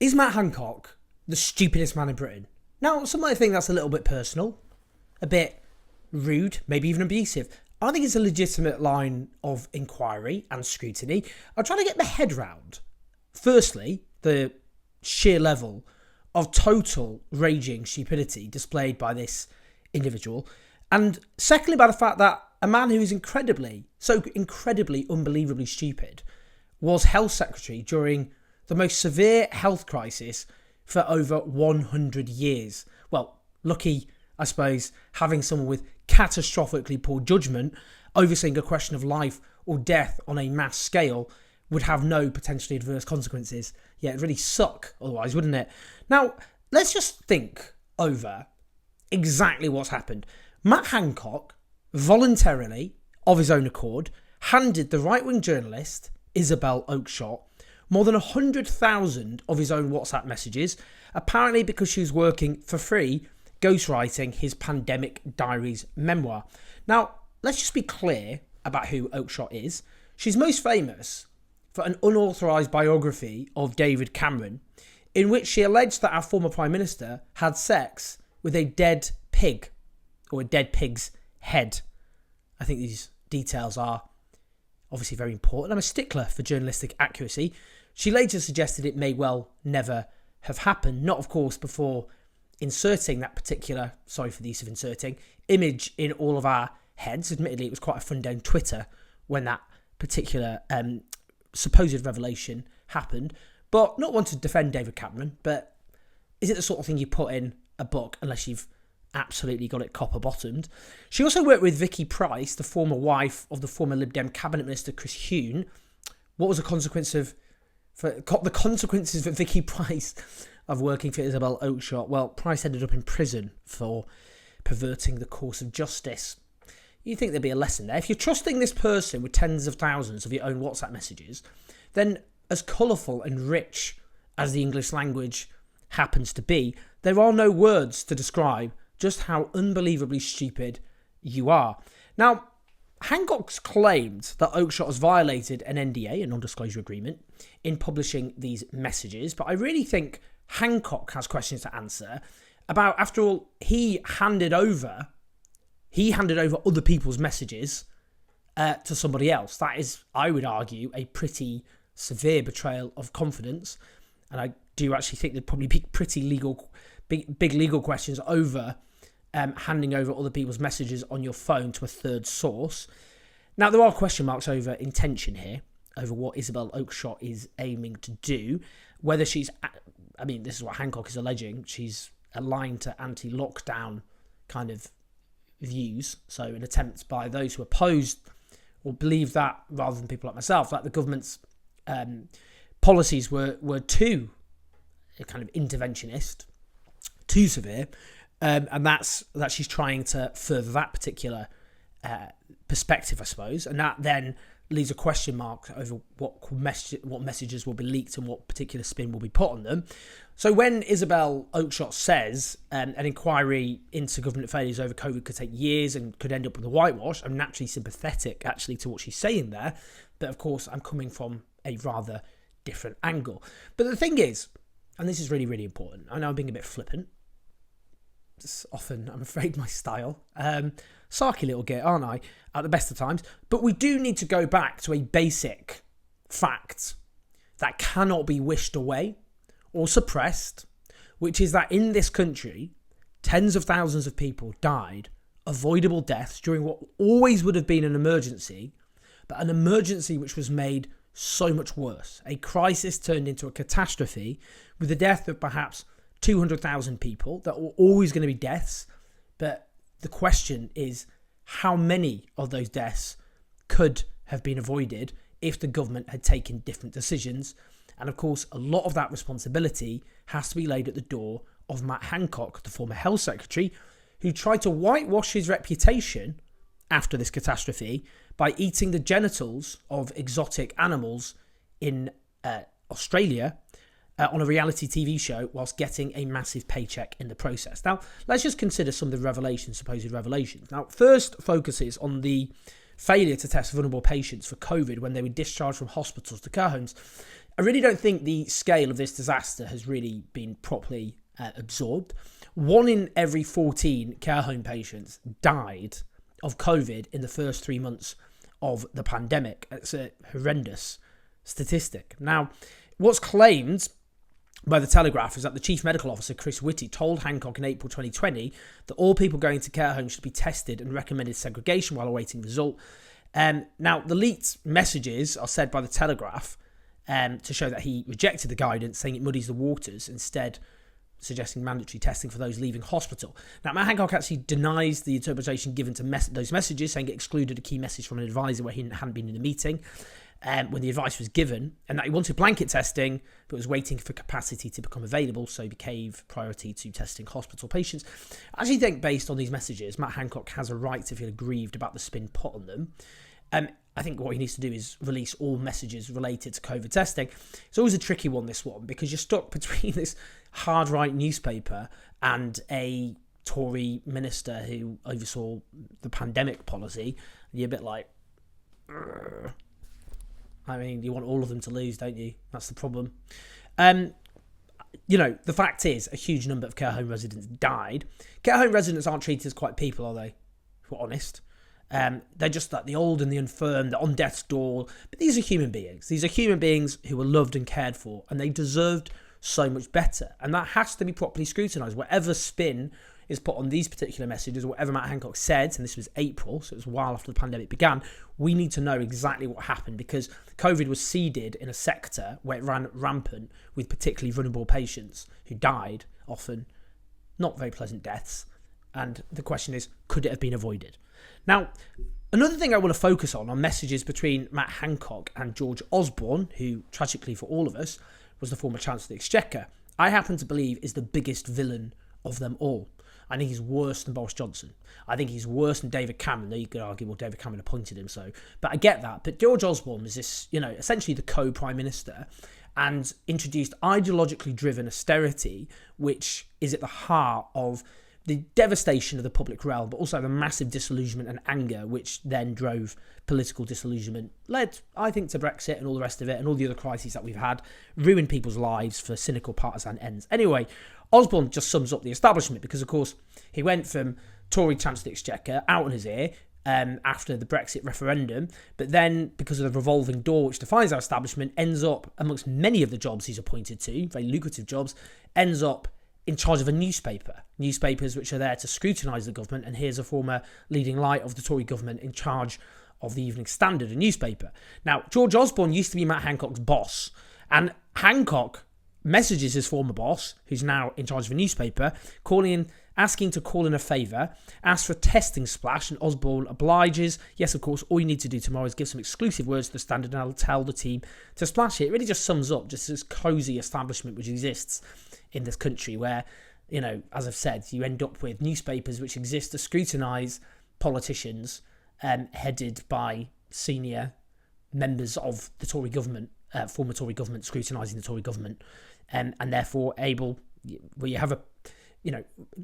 Is Matt Hancock the stupidest man in Britain? Now, some might think that's a little bit personal, a bit rude, maybe even abusive. I think it's a legitimate line of inquiry and scrutiny. I'm trying to get my head round, firstly, the sheer level of total raging stupidity displayed by this individual, and secondly, by the fact that a man who is so incredibly, unbelievably stupid was health secretary during the most severe health crisis for over 100 years. Well, lucky, I suppose, having someone with catastrophically poor judgment overseeing a question of life or death on a mass scale would have no potentially adverse consequences. Yeah, it'd really suck otherwise, wouldn't it? Now, let's just think over exactly what's happened. Matt Hancock, voluntarily, of his own accord, handed the right-wing journalist, Isabel Oakeshott, more than 100,000 of his own WhatsApp messages, apparently because she was working for free, ghostwriting his Pandemic Diaries memoir. Now, let's just be clear about who Oakeshott is. She's most famous for an unauthorised biography of David Cameron, in which she alleged that our former Prime Minister had sex with a dead pig, or a dead pig's head. I think these details are obviously very important. I'm a stickler for journalistic accuracy. She later suggested it may well never have happened, not of course before inserting that particular, sorry for the use of inserting, image in all of our heads. Admittedly, it was quite a fun day on Twitter when that particular supposed revelation happened. But not one to defend David Cameron, but is it the sort of thing you put in a book unless you've absolutely got it copper-bottomed? She also worked with Vicky Pryce, the former wife of the former Lib Dem Cabinet Minister Chris Huhne. What was the consequences for Vicky Pryce of working for Isabel Oakeshott? Well, Pryce ended up in prison for perverting the course of justice. You'd think there'd be a lesson there. If you're trusting this person with tens of thousands of your own WhatsApp messages, then as colourful and rich as the English language happens to be, there are no words to describe just how unbelievably stupid you are. Now, Hancock's claimed that Oakeshott has violated an NDA, a non-disclosure agreement, in publishing these messages, but I really think Hancock has questions to answer about, after all, he handed over other people's messages to somebody else. That is, I would argue, a pretty severe betrayal of confidence, and I do actually think there'd probably be big legal questions over handing over other people's messages on your phone to a third source. Now, there are question marks over intention here, over what Isabel Oakeshott is aiming to do, whether she's, this is what Hancock is alleging, she's aligned to anti-lockdown kind of views, so an attempt by those who opposed or believe that, rather than people like myself, that the government's policies were too kind of interventionist, too severe, and that she's trying to further that particular perspective, I suppose, and that then leaves a question mark over what messages will be leaked and what particular spin will be put on them. So when Isabel Oakeshott says an inquiry into government failures over COVID could take years and could end up with a whitewash, I'm naturally sympathetic actually to what she's saying there, but of course I'm coming from a rather different angle. But the thing is, and this is really, really important, I know I'm being a bit flippant, it's often, I'm afraid, my style, sarky little git, aren't I, at the best of times, but we do need to go back to a basic fact that cannot be wished away or suppressed, which is that in this country, tens of thousands of people died, avoidable deaths during what always would have been an emergency, but an emergency which was made so much worse. A crisis turned into a catastrophe with the death of perhaps 200,000 people that were always going to be deaths, but the question is how many of those deaths could have been avoided if the government had taken different decisions. And of course, a lot of that responsibility has to be laid at the door of Matt Hancock, the former health secretary, who tried to whitewash his reputation after this catastrophe by eating the genitals of exotic animals in Australia on a reality TV show whilst getting a massive paycheck in the process. Now, let's just consider some of the supposed revelations. Now, first focuses on the failure to test vulnerable patients for COVID when they were discharged from hospitals to care homes. I really don't think the scale of this disaster has really been properly absorbed. 1 in every 14 care home patients died of COVID in the first 3 months of the pandemic. It's a horrendous statistic. Now, what's claimed by the Telegraph is that the Chief Medical Officer, Chris Whitty, told Hancock in April 2020 that all people going to care homes should be tested and recommended segregation while awaiting result. Now, the leaked messages are said by the Telegraph to show that he rejected the guidance, saying it muddies the waters, instead suggesting mandatory testing for those leaving hospital. Now, Matt Hancock actually denies the interpretation given to those messages, saying it excluded a key message from an advisor where he hadn't been in the meeting when the advice was given, and that he wanted blanket testing but was waiting for capacity to become available, so he gave priority to testing hospital patients. I actually think, based on these messages, Matt Hancock has a right to feel aggrieved about the spin put on them. I think what he needs to do is release all messages related to COVID testing. It's always a tricky one, this one, because you're stuck between this hard-right newspaper and a Tory minister who oversaw the pandemic policy. And you're a bit like, Urgh. I mean, you want all of them to lose, don't you? That's the problem. The fact is, a huge number of care home residents died. Care home residents aren't treated as quite people, are they? If we're honest. They're just like the old and the infirm, they're on death's door. But these are human beings. These are human beings who were loved and cared for, and they deserved so much better. And that has to be properly scrutinised. Whatever spin is put on these particular messages, whatever Matt Hancock said, and this was April, so it was a while after the pandemic began, we need to know exactly what happened, because COVID was seeded in a sector where it ran rampant with particularly vulnerable patients who died, often not very pleasant deaths. And the question is, could it have been avoided? Now, another thing I want to focus on are messages between Matt Hancock and George Osborne, who, tragically for all of us, was the former Chancellor of the Exchequer. I happen to believe is the biggest villain of them all. I think he's worse than Boris Johnson. I think he's worse than David Cameron. Though you could argue, well, David Cameron appointed him, so. But I get that. But George Osborne was this, essentially the co-prime minister, and introduced ideologically driven austerity, which is at the heart of the devastation of the public realm, but also the massive disillusionment and anger, which then drove political disillusionment, led, I think, to Brexit and all the rest of it, and all the other crises that we've had, ruined people's lives for cynical partisan ends. Anyway, Osborne just sums up the establishment, because, of course, he went from Tory Chancellor of the Exchequer out on his ear after the Brexit referendum, but then, because of the revolving door which defines our establishment, ends up, amongst many of the jobs he's appointed to, very lucrative jobs, ends up in charge of a newspapers which are there to scrutinise the government, and here's a former leading light of the Tory government in charge of the Evening Standard, a newspaper. Now, George Osborne used to be Matt Hancock's boss, and Hancock messages his former boss, who's now in charge of a newspaper, asking to call in a favour, asks for a testing splash, and Osborne obliges. Yes, of course, all you need to do tomorrow is give some exclusive words to the Standard, and I'll tell the team to splash it. It really just sums up just this cosy establishment which exists in this country, where, as I've said, you end up with newspapers which exist to scrutinise politicians headed by senior members of the Tory government, former Tory government, scrutinising the Tory government, and therefore where you have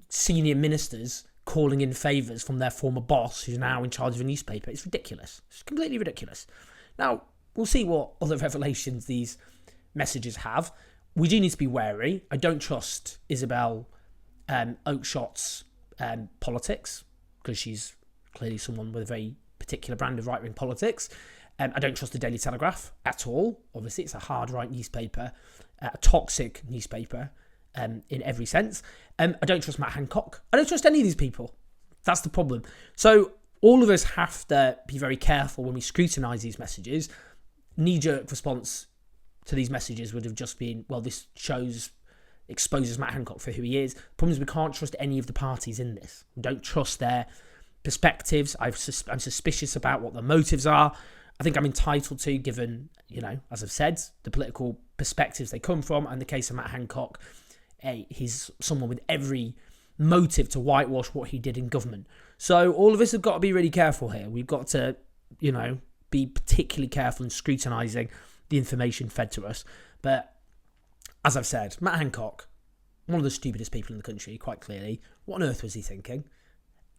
senior ministers calling in favours from their former boss, who's now in charge of a newspaper. It's ridiculous. It's completely ridiculous. Now, we'll see what other revelations these messages have. We do need to be wary. I don't trust Isabel Oakeshott's politics, because she's clearly someone with a very particular brand of right-wing politics. I don't trust the Daily Telegraph at all. Obviously, it's a hard-right newspaper, a toxic newspaper in every sense. I don't trust Matt Hancock. I don't trust any of these people. That's the problem. So all of us have to be very careful when we scrutinise these messages. Knee-jerk response to these messages would have just been, well, this exposes Matt Hancock for who he is. The problem is we can't trust any of the parties in this. We don't trust their perspectives. I'm suspicious about what their motives are. I think I'm entitled to, given, as I've said, the political perspectives they come from. And in the case of Matt Hancock, he's someone with every motive to whitewash what he did in government. So all of us have got to be really careful here. We've got to, be particularly careful in scrutinising the information fed to us. But as I've said, Matt Hancock, one of the stupidest people in the country, quite clearly. What on earth was he thinking?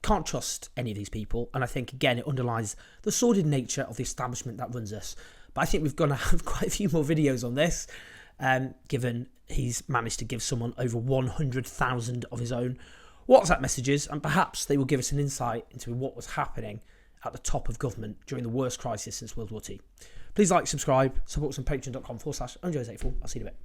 Can't trust any of these people. And I think, again, it underlies the sordid nature of the establishment that runs us. But I think we're going to have quite a few more videos on this, given he's managed to give someone over 100,000 of his own WhatsApp messages, and perhaps they will give us an insight into what was happening at the top of government during the worst crisis since World War II. Please like, subscribe, support us on patreon.com/Unjoes84. I'll see you in a bit.